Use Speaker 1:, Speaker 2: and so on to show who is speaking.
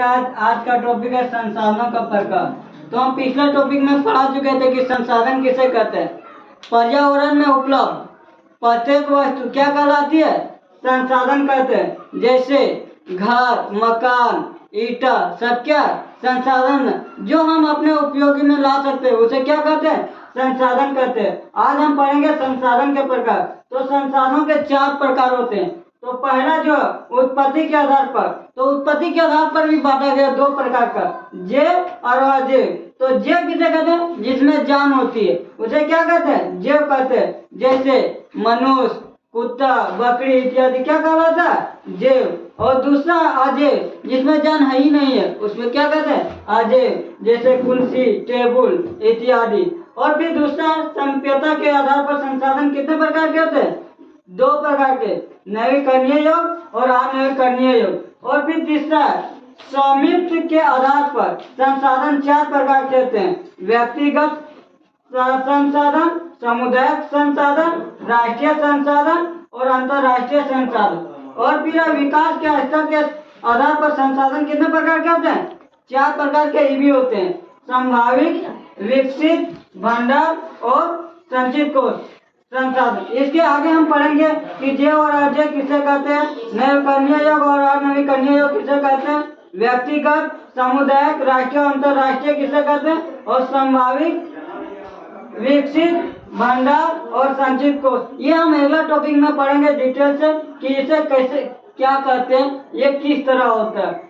Speaker 1: आज का टॉपिक है संसाधनों का प्रकार। तो हम पिछले टॉपिक में पढ़ा चुके थे कि संसाधन किसे कहते हैं। पर्यावरण में उपलब्ध प्रत्येक वस्तु क्या कहलाती है? संसाधन कहते हैं। जैसे घर, मकान, ईटा, सब क्या संसाधन जो हम अपने उपयोगी में ला सकते हैं उसे क्या कहते हैं? संसाधन कहते हैं। आज हम पढ़ेंगे संसाधन के प्रकार। तो संसाधनों के 4 प्रकार होते हैं। तो पहला जो उत्पत्ति के आधार पर, तो उत्पत्ति के आधार पर भी बांटा गया 2 प्रकार का, जैव और अजैव। तो जैव किसे कहते हैं? जिसमें जान होती है उसे क्या कहते हैं? जैव कहते हैं। जैसे मनुष्य, कुत्ता, बकरी इत्यादि क्या कहलाता है? जैव। और दूसरा अजैव, जिसमें जान है ही नहीं है उसमें क्या कहते हैं? अजैव। जैसे कुर्सी, टेबल इत्यादि। और फिर दूसरा संप्यता के आधार पर संसाधन कितने प्रकार के होते हैं? 2 प्रकार के, नवीकरणीय योग और अनवीकरणीय योग। और फिर तीसरा स्वामित्व के आधार पर संसाधन 4 प्रकार के होते हैं। व्यक्तिगत संसाधन, सामुदायिक संसाधन, राष्ट्रीय संसाधन और अंतरराष्ट्रीय संसाधन। और फिर विकास के स्तर के आधार पर संसाधन कितने प्रकार के होते हैं? 4 प्रकार के भी होते हैं। संभावित, विकसित, भंडार और संचित कोष संसाधन। इसके आगे हम पढ़ेंगे कि जैव और अजैव किसे कहते हैं, नवीकरणीय योग और अनवीकरणीय योग किसे कहते हैं, व्यक्तिगत, सामुदायिक, राष्ट्रीय और अंतरराष्ट्रीय किसे कहते हैं, और संभावित, विकसित, भंडार और संचित कोष। ये हम अगला टॉपिक में पढ़ेंगे डिटेल से कि इसे कैसे क्या कहते हैं, ये किस तरह होता है।